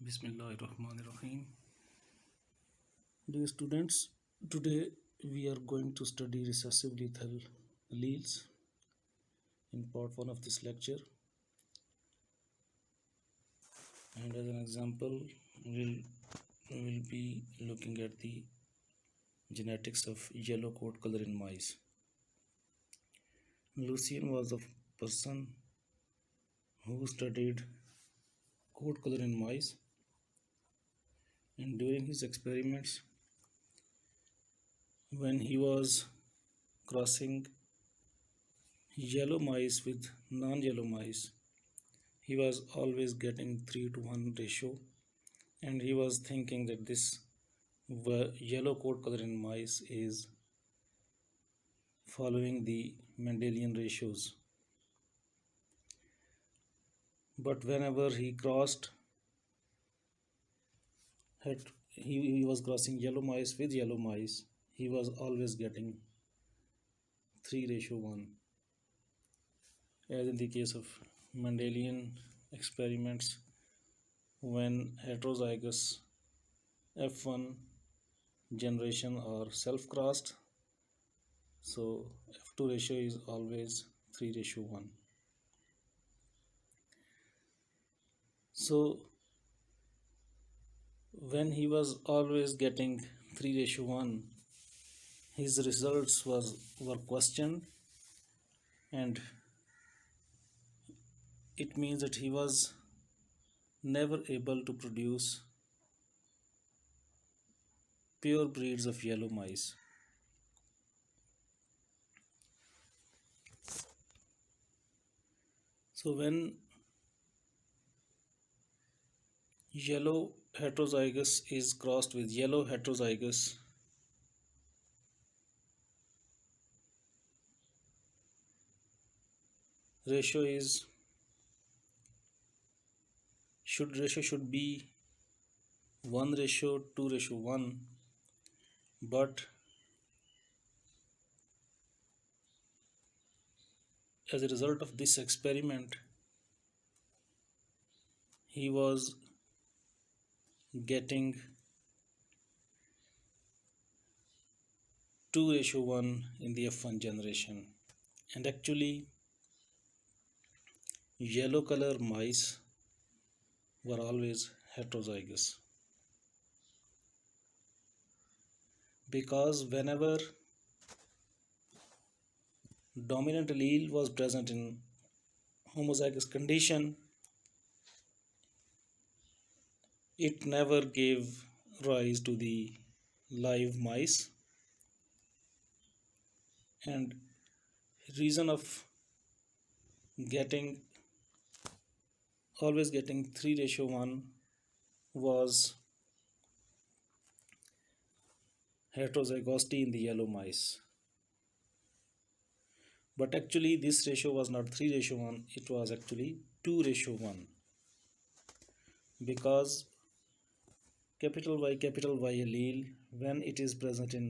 Bismillahirrahmanirrahim. Dear students, today we are going to study recessive lethal alleles in part 1 of this lecture. And as an example, we will be looking at the genetics of yellow coat color in mice. Lucien was a person who studied coat color in mice, and during his experiments, when he was crossing yellow mice with non-yellow mice, he was always getting 3 to 1 ratio, and he was thinking that this yellow coat color in mice is following the Mendelian ratios. But whenever he crossed, he was crossing yellow mice with yellow mice, he was always getting 3:1. As in the case of Mendelian experiments, when heterozygous F1 generation are self-crossed, so F2 ratio is always 3:1. So when he was always getting 3:1, his results were questioned, and it means that he was never able to produce pure breeds of yellow mice. So when yellow heterozygous is crossed with yellow heterozygous, ratio should be 1:2:1, but as a result of this experiment, he was getting 2:1 in the F1 generation, and actually yellow color mice were always heterozygous, because whenever dominant allele was present in homozygous condition, it never gave rise to the live mice, and reason of always getting 3:1 was heterozygosity in the yellow mice. But actually this ratio was not 3:1, it was actually 2:1, because capital Y allele, when it is present in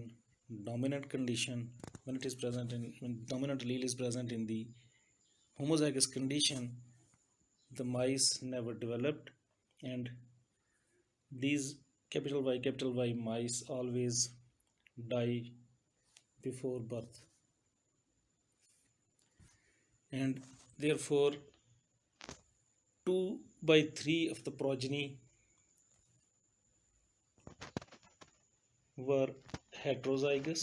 dominant condition, when dominant allele is present in the homozygous condition, the mice never developed, and these capital Y mice always die before birth, and therefore 2/3 of the progeny were heterozygous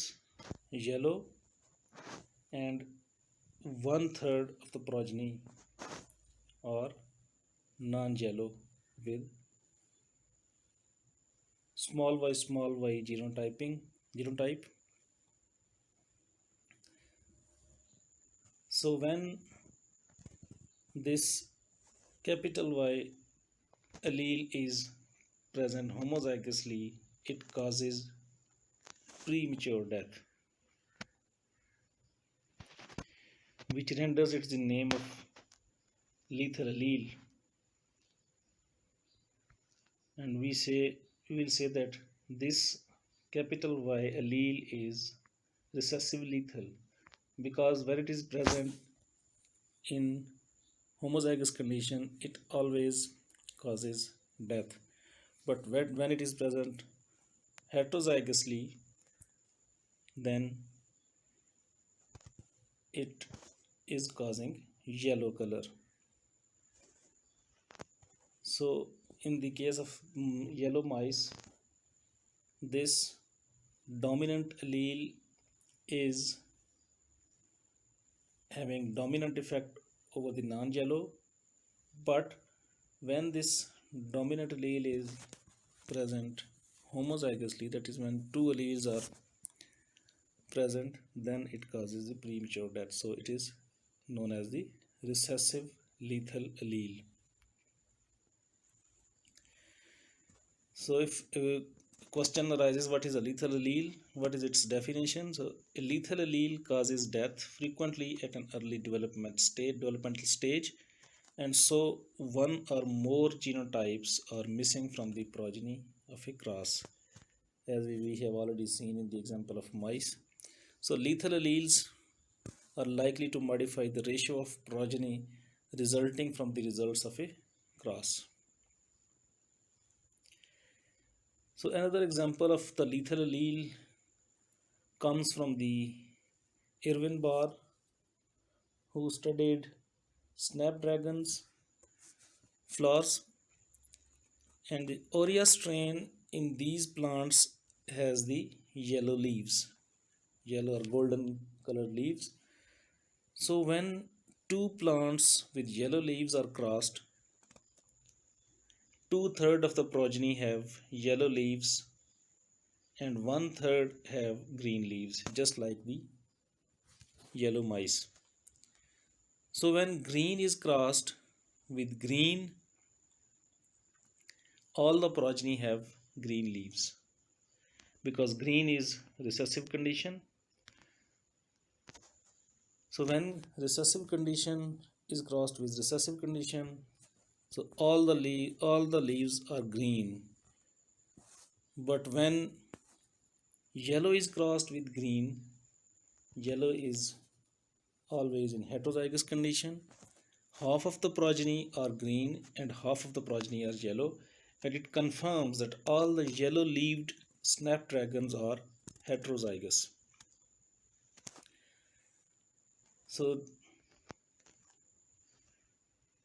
yellow, and 1/3 of the progeny are non-yellow with small y genotype. So when this capital Y allele is present homozygously, it causes premature death, which renders it the name of lethal allele. And we will say that this capital Y allele is recessive lethal, because when it is present in homozygous condition, it always causes death. But when it is present heterozygously, then it is causing yellow color. So in the case of yellow mice, this dominant allele is having dominant effect over the non-yellow, but when this dominant allele is present homozygously, that is when two alleles are present, then it causes the premature death. So it is known as the recessive lethal allele. So if a question arises, what is a lethal allele? What is its definition? So a lethal allele causes death frequently at an early developmental stage, and so one or more genotypes are missing from the progeny of a cross, as we have already seen in the example of mice. So lethal alleles are likely to modify the ratio of progeny resulting from the results of a cross. So another example of the lethal allele comes from the Irwin Barr, who studied snapdragons flowers, and the Aurea strain in these plants has the yellow leaves, yellow or golden colored leaves. So when two plants with yellow leaves are crossed, 2/3 of the progeny have yellow leaves and 1/3 have green leaves, just like the yellow mice. So when green is crossed with green, all the progeny have green leaves, because green is recessive condition. So when recessive condition is crossed with recessive condition, so all the leaves are green. But when yellow is crossed with green, yellow is always in heterozygous condition. Half of the progeny are green and half of the progeny are yellow, and it confirms that all the yellow leaved snapdragons are heterozygous. So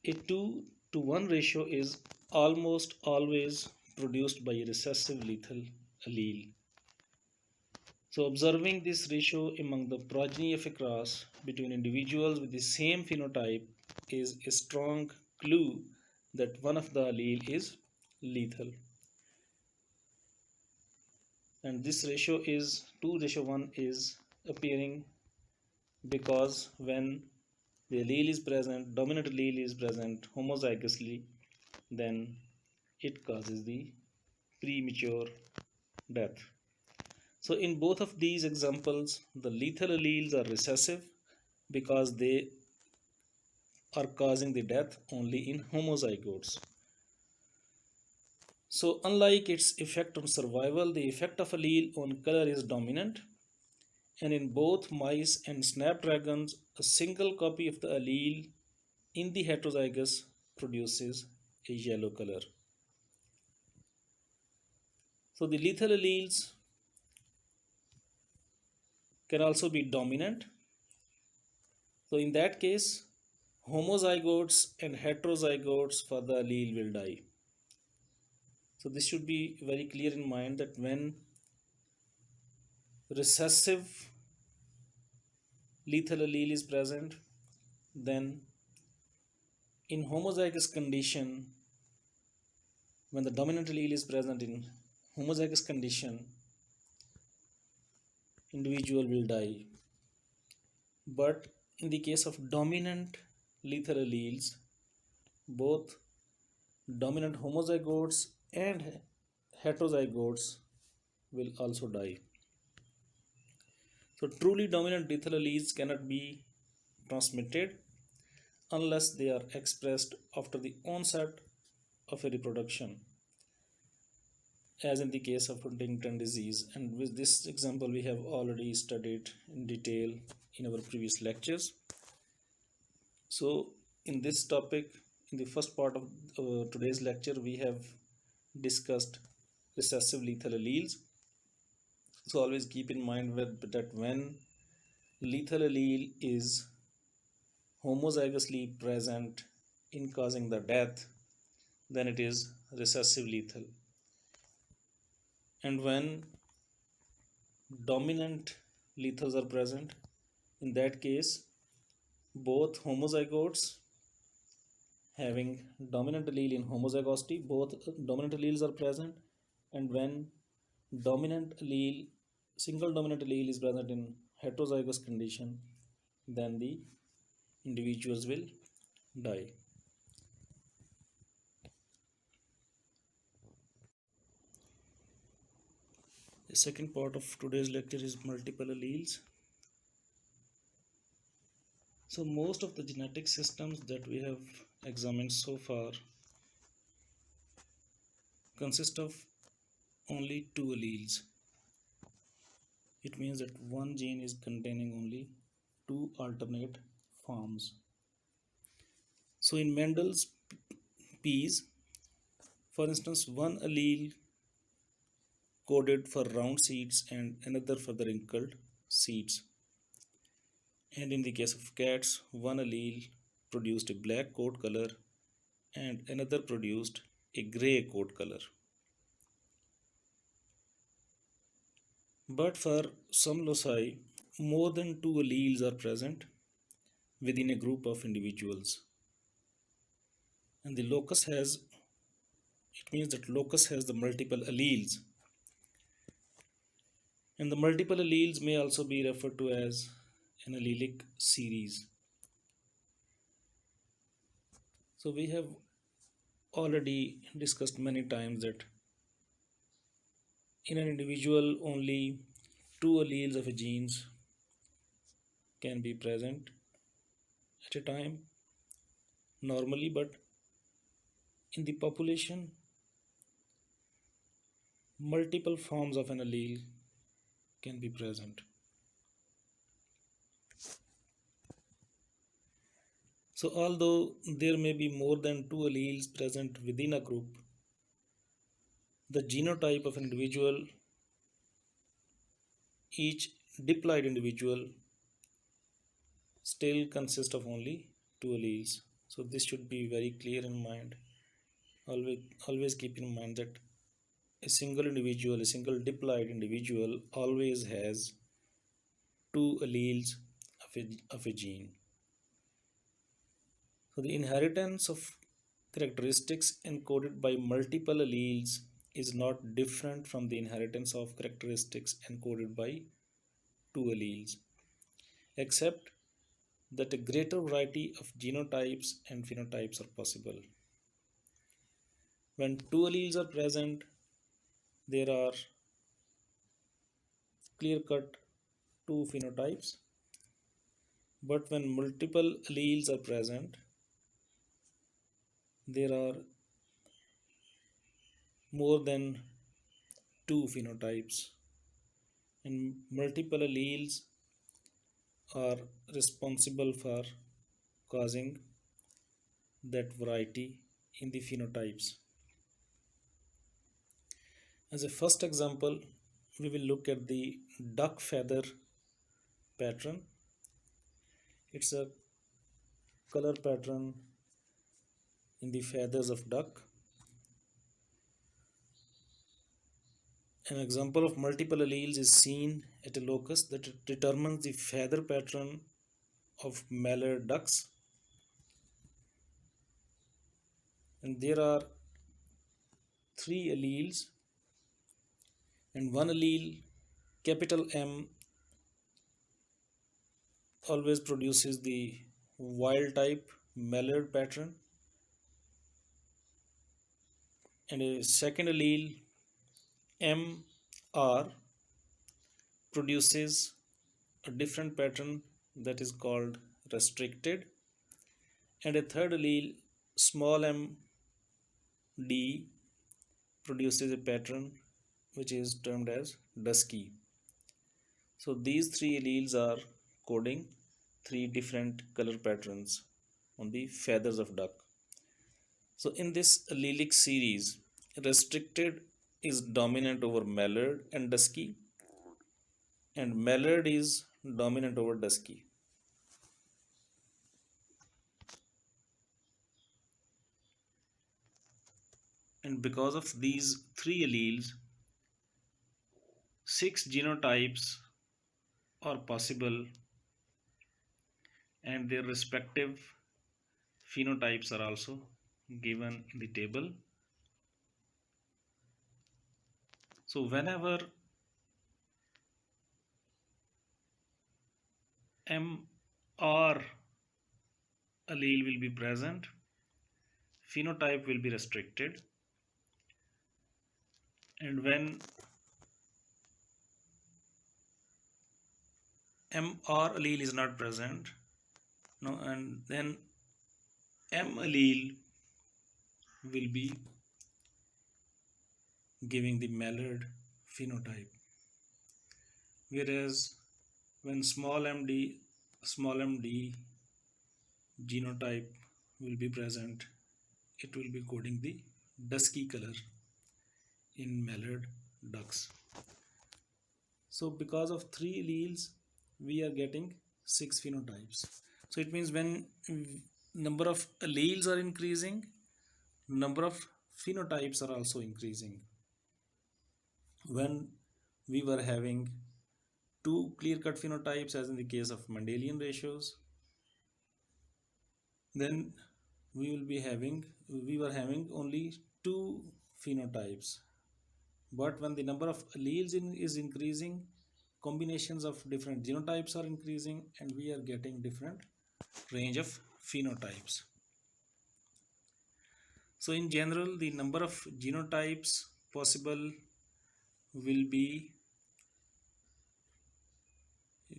a 2 to 1 ratio is almost always produced by a recessive lethal allele. So observing this ratio among the progeny of a cross between individuals with the same phenotype is a strong clue that one of the allele is lethal. And this ratio is 2:1 is appearing because when the allele is present, dominant allele is present homozygously, then it causes the premature death. So in both of these examples, the lethal alleles are recessive because they are causing the death only in homozygotes. So unlike its effect on survival, the effect of allele on color is dominant, and in both mice and snapdragons, a single copy of the allele in the heterozygous produces a yellow color. So the lethal alleles can also be dominant. So in that case, homozygotes and heterozygotes for the allele will die. So this should be very clear in mind that when recessive lethal allele is present, then in homozygous condition, when the dominant allele is present in homozygous condition, individual will die. But in the case of dominant lethal alleles, both dominant homozygotes and heterozygotes will also die. So truly dominant lethal alleles cannot be transmitted unless they are expressed after the onset of a reproduction, as in the case of Huntington disease. And with this example we have already studied in detail in our previous lectures. So in this topic, in the first part of today's lecture, we have discussed recessive lethal alleles. So always keep in mind that when lethal allele is homozygously present in causing the death, then it is recessive lethal. And when dominant lethals are present, in that case, both homozygotes having dominant allele in homozygosity, both dominant alleles are present, and when dominant allele, single dominant allele is present in heterozygous condition, then the individuals will die. The second part of today's lecture is multiple alleles. So most of the genetic systems that we have examined so far consist of only two alleles. It means that one gene is containing only two alternate forms. So in Mendel's peas, for instance, one allele coded for round seeds and another for the wrinkled seeds. And in the case of cats, one allele produced a black coat color and another produced a grey coat color. But for some loci, more than two alleles are present within a group of individuals. And the locus has, it means that locus has the multiple alleles. And the multiple alleles may also be referred to as an allelic series. So we have already discussed many times that in an individual only two alleles of a genes can be present at a time normally, but in the population multiple forms of an allele can be present. So although there may be more than two alleles present within a group, the genotype of an individual, each diploid individual, still consists of only two alleles. So this should be very clear in mind. Always keep in mind that a single individual, a single diploid individual always has two alleles of a gene. So the inheritance of characteristics encoded by multiple alleles is not different from the inheritance of characteristics encoded by two alleles, except that a greater variety of genotypes and phenotypes are possible. When two alleles are present, there are clear-cut two phenotypes, but when multiple alleles are present, there are more than two phenotypes, and multiple alleles are responsible for causing that variety in the phenotypes. As a first example, we will look at the duck feather pattern. It's a color pattern in the feathers of duck. An example of multiple alleles is seen at a locus that determines the feather pattern of mallard ducks. And there are three alleles, and one allele, capital M, always produces the wild type mallard pattern, and a second allele, MR, produces a different pattern that is called restricted, and a third allele, small m d, produces a pattern which is termed as dusky. So these three alleles are coding three different color patterns on the feathers of duck. So in this allelic series, restricted is dominant over mallard and dusky, and mallard is dominant over dusky. And because of these three alleles, six genotypes are possible, and their respective phenotypes are also given in the table. So whenever MR allele will be present, phenotype will be restricted, and when MR allele is not present, no, and then M allele will be giving the mallard phenotype, whereas when small md genotype will be present, it will be coding the dusky color in mallard ducks. So because of three alleles, we are getting six phenotypes. So it means when number of alleles are increasing, number of phenotypes are also increasing. When we were having two clear-cut phenotypes, as in the case of Mendelian ratios, then we were having only two phenotypes. But when the number of alleles is increasing, combinations of different genotypes are increasing, and we are getting different range of phenotypes. So in general, the number of genotypes possible will be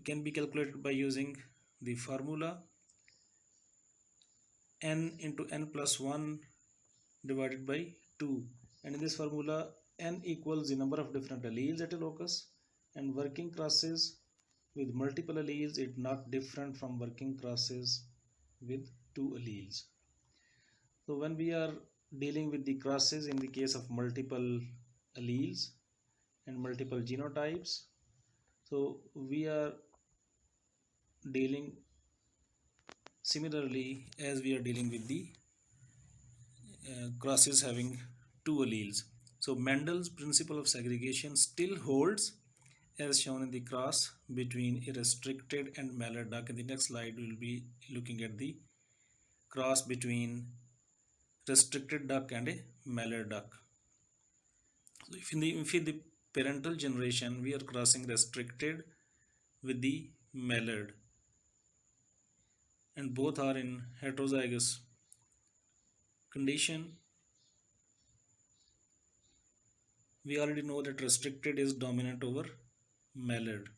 can be calculated by using the formula n into n plus 1 divided by 2, and in this formula n equals the number of different alleles at a locus, and working crosses with multiple alleles is not different from working crosses with two alleles. So when we are dealing with the crosses in the case of multiple alleles and multiple genotypes, so we are dealing similarly as we are dealing with the crosses having two alleles. So Mendel's principle of segregation still holds as shown in the cross between a restricted and mallard duck. In the next slide, we will be looking at the cross between restricted duck and a mallard duck. So if in the parental generation we are crossing restricted with the mallard, and both are in heterozygous condition, we already know that restricted is dominant over mallard.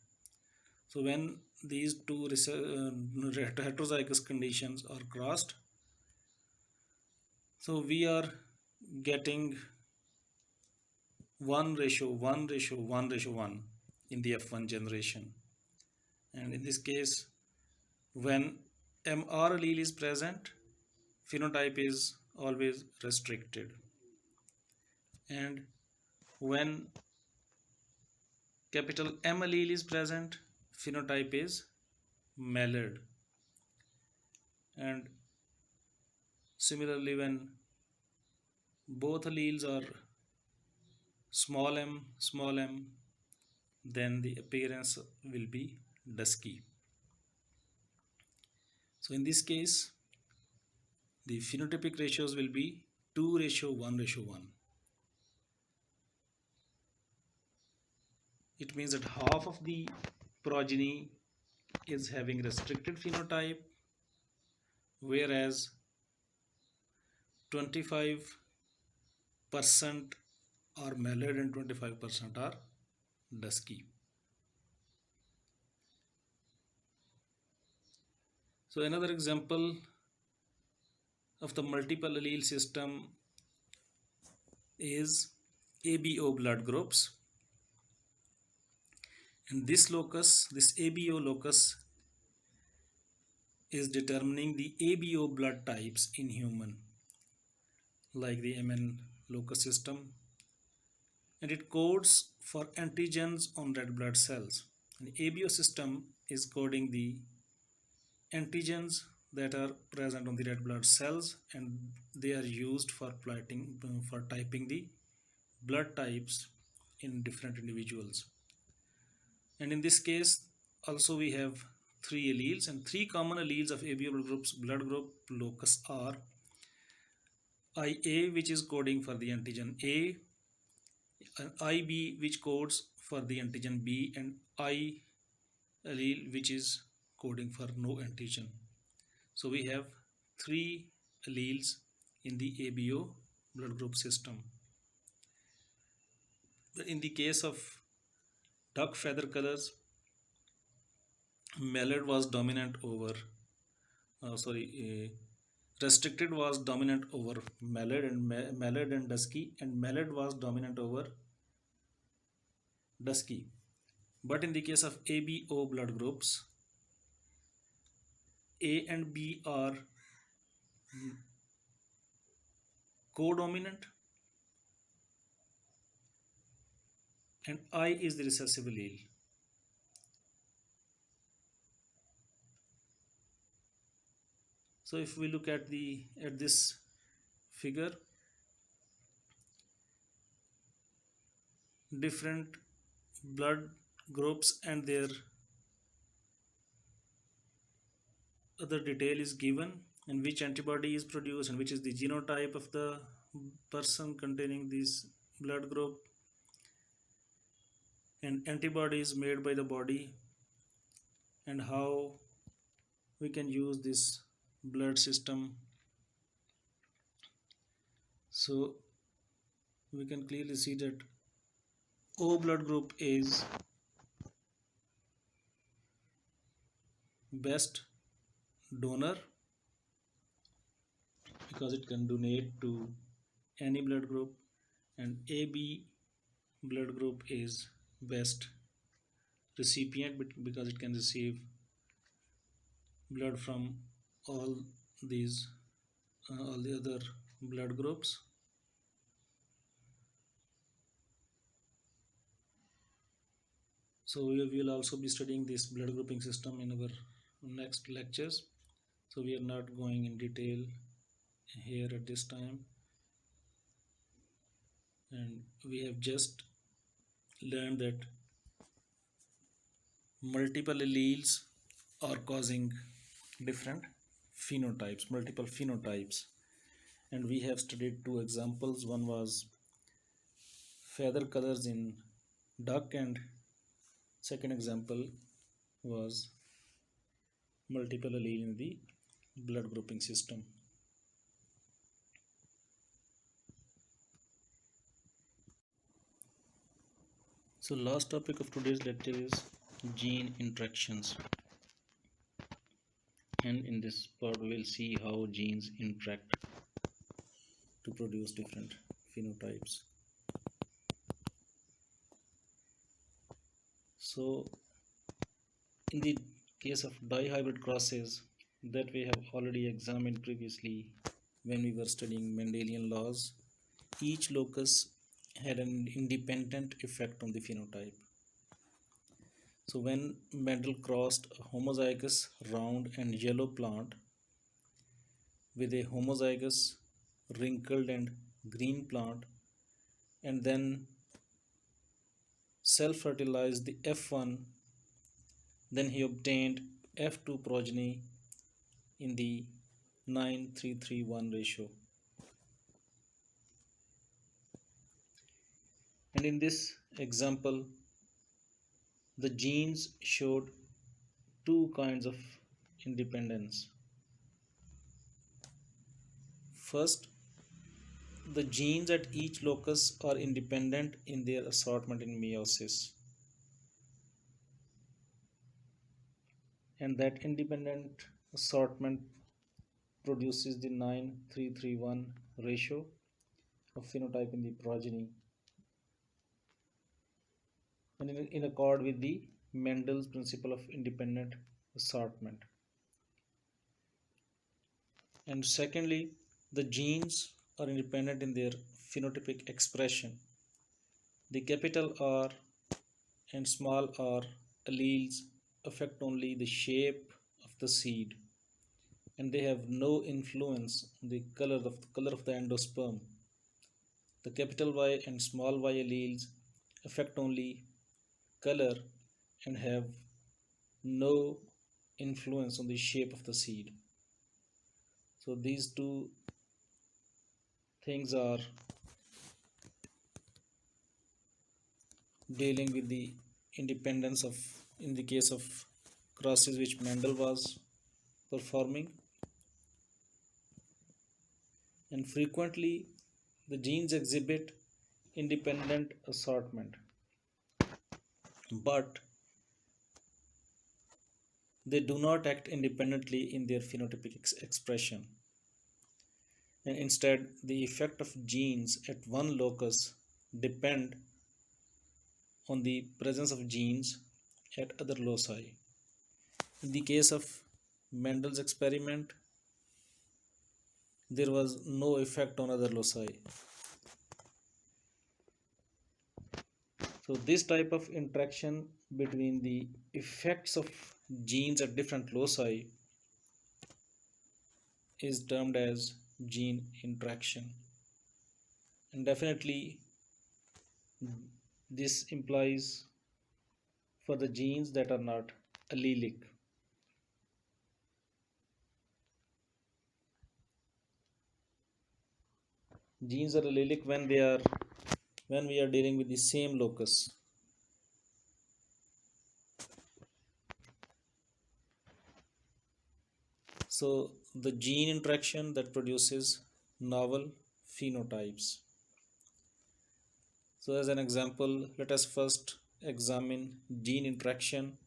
So when these two heterozygous conditions are crossed, so we are getting 1 ratio 1 ratio 1 ratio 1 in the F1 generation. And in this case, when MR allele is present, phenotype is always restricted, and when capital M allele is present, phenotype is mallard, and similarly when both alleles are small m, then the appearance will be dusky. So in this case, the phenotypic ratios will be 2 ratio 1 ratio 1. It means that half of the progeny is having restricted phenotype, whereas 25% are mallard and 25% are dusky. So another example of the multiple allele system is ABO blood groups, and this ABO locus is determining the ABO blood types in human, like the MN locus system, and it codes for antigens on red blood cells. And ABO system is coding the antigens that are present on the red blood cells, and they are used for for typing the blood types in different individuals. And in this case also we have three alleles, and three common alleles of ABO blood group locus are IA, which is coding for the antigen A, and IB, which codes for the antigen B, and I allele, which is coding for no antigen. So we have three alleles in the ABO blood group system. In the case of duck feather colors, mallard was dominant over, sorry, restricted was dominant over mallard, and mallard and dusky, and mallard was dominant over dusky. But in the case of ABO blood groups, A and B are codominant, and I is the recessive allele. So if we look at this figure, different blood groups and their other detail is given, and which antibody is produced, and which is the genotype of the person containing this blood group, and antibodies made by the body, and how we can use this blood system. So we can clearly see that O blood group is best donor because it can donate to any blood group, and AB blood group is best recipient because it can receive blood from all these all the other blood groups. So we will also be studying this blood grouping system in our next lectures, so we are not going in detail here at this time, and we have just learned that multiple alleles are causing different phenotypes, multiple phenotypes, and we have studied two examples. One was feather colors in duck, and second example was multiple allele in the blood grouping system. So last topic of today's lecture is gene interactions, and in this part we will see how genes interact to produce different phenotypes. So in the case of dihybrid crosses that we have already examined previously when we were studying Mendelian laws, each locus had an independent effect on the phenotype. So when Mendel crossed a homozygous round and yellow plant with a homozygous wrinkled and green plant, and then self-fertilized the F1, then he obtained F2 progeny in the 9:3:1 ratio. And in this example, the genes showed two kinds of independence. First, the genes at each locus are independent in their assortment in meiosis, and that independent assortment produces the 9:3:1 ratio of phenotype in the progeny, and in accord with the Mendel's principle of independent assortment. And secondly, the genes are independent in their phenotypic expression. The capital R and small r alleles affect only the shape of the seed, and they have no influence on the color of the endosperm. The capital Y and small y alleles affect only color and have no influence on the shape of the seed. So these two things are dealing with the independence of, in the case of crosses which Mendel was performing. And frequently the genes exhibit independent assortment, but they do not act independently in their phenotypic expression, and instead the effect of genes at one locus depend on the presence of genes at other loci. In the case of Mendel's experiment, there was no effect on other loci. So this type of interaction between the effects of genes at different loci is termed as gene interaction. And definitely this implies for the genes that are not allelic. Genes are allelic when we are dealing with the same locus. So the gene interaction that produces novel phenotypes. So as an example, let us first examine gene interaction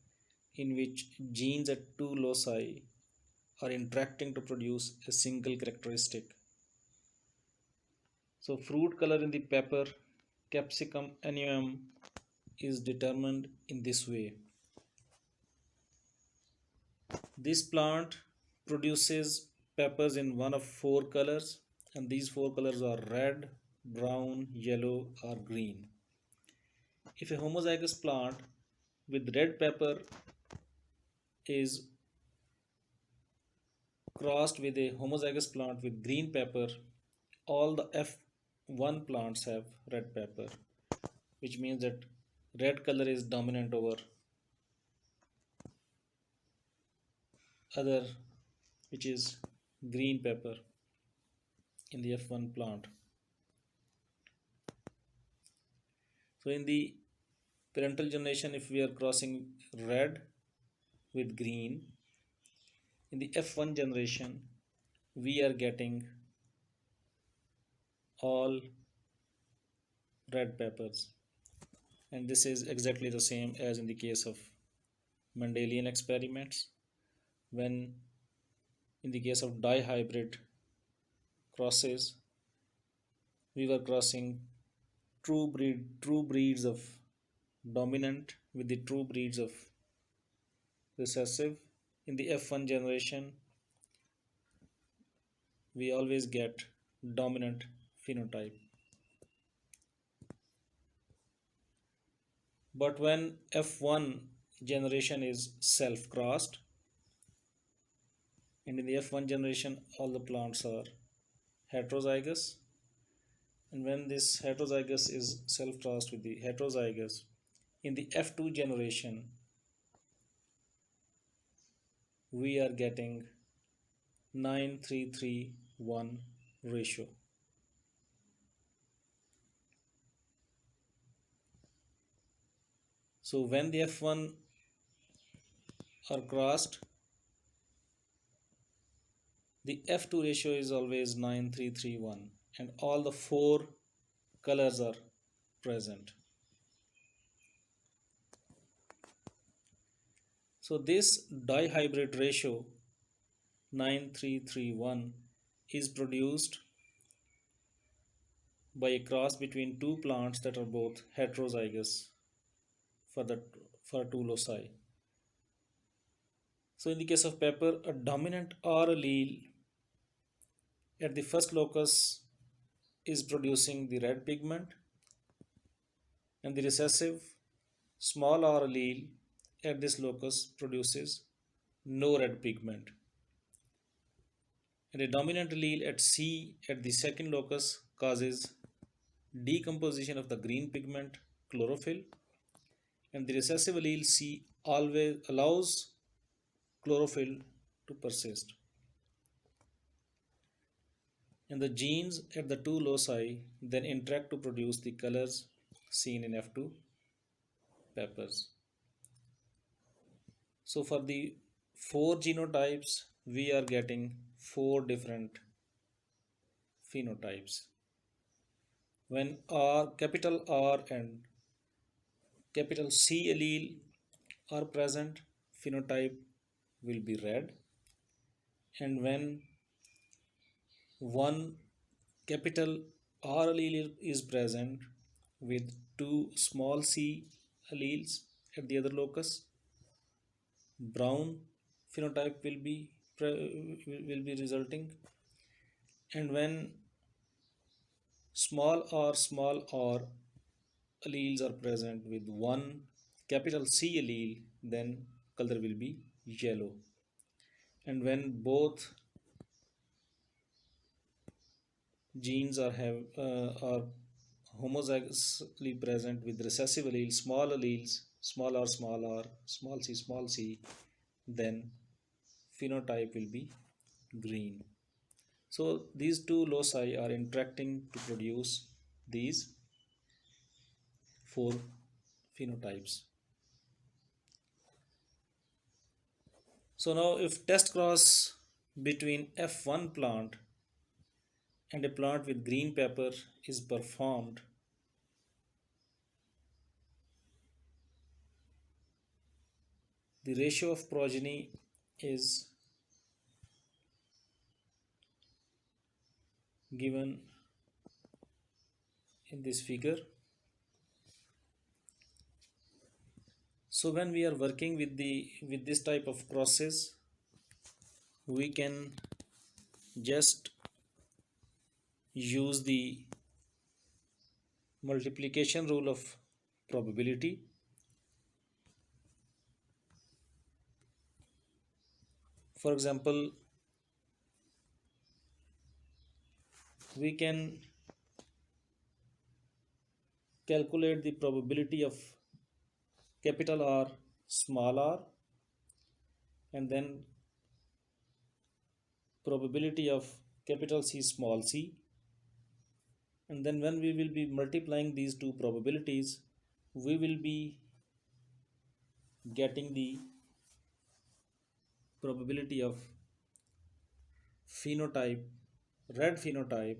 in which genes at two loci are interacting to produce a single characteristic. So fruit color in the pepper Capsicum annuum is determined in this way. This plant produces peppers in one of four colors, and these four colors are red, brown, yellow, or green. If a homozygous plant with red pepper is crossed with a homozygous plant with green pepper, all the F1 plants have red pepper, which means that red color is dominant over other, which is green pepper in the F1 plant. So in the parental generation, if we are crossing red with green, in the F1 generation, we are getting all red peppers. And this is exactly the same as in the case of Mendelian experiments, when in the case of dihybrid crosses, we were crossing true breeds of dominant with the true breeds of recessive. In the F1 generation, we always get dominant phenotype. But when F1 generation is self-crossed, and in the F1 generation all the plants are heterozygous, and when this heterozygous is self-crossed with the heterozygous, in the F2 generation we are getting 9331 ratio. So when the F1 are crossed, the F2 ratio is always 9331 and all the four colors are present. So this dihybrid ratio 9331 is produced by a cross between two plants that are both heterozygous for the for two loci. So in the case of pepper, a dominant R allele at the first locus is producing the red pigment, and the recessive small r allele at this locus produces no red pigment. And a dominant allele at C at the second locus causes decomposition of the green pigment chlorophyll, and the recessive allele C always allows chlorophyll to persist. And the genes at the two loci then interact to produce the colors seen in F2 peppers. So for the four genotypes, we are getting four different phenotypes. When capital R and capital C allele are present, phenotype will be red. And when one capital R allele is present with two small c alleles at the other locus, brown phenotype will be resulting. And when small r alleles are present with one capital C allele, then color will be yellow. And when both genes are homozygously present with recessive alleles, small r, small c, then phenotype will be green. So these two loci are interacting to produce these four phenotypes. So now if test cross between F1 plant and a plant with green pepper is performed, the ratio of progeny is given in this figure. So when we are working with this type of crosses, we can just use the multiplication rule of probability. For example, we can calculate the probability of capital R small r, and then probability of capital C small c, and then when we will be multiplying these two probabilities, we will be getting the probability of phenotype, red phenotype,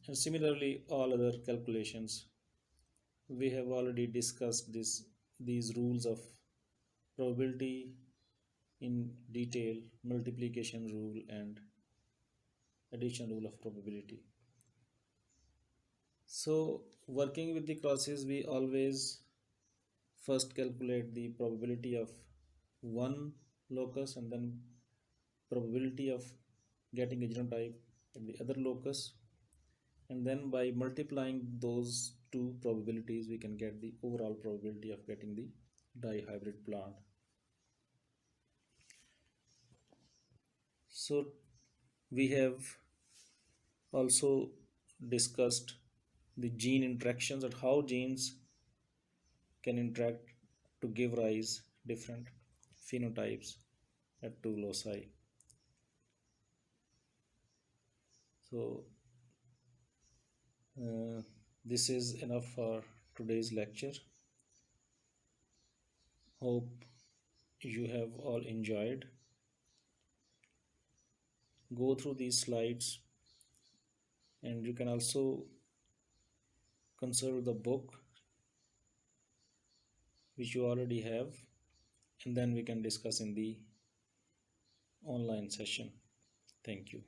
and similarly all other calculations. We have already discussed these rules of probability in detail, multiplication rule and addition rule of probability. So working with the crosses, we always first calculate the probability of one locus and then probability of getting a genotype at the other locus, and then by multiplying those two probabilities we can get the overall probability of getting the dihybrid plant. So we have also discussed the gene interactions and how genes can interact to give rise different phenotypes at two loci. So this is enough for today's lecture. Hope you have all enjoyed. Go through these slides, and you can also consult the book which you already have, and then we can discuss in the online session. Thank you.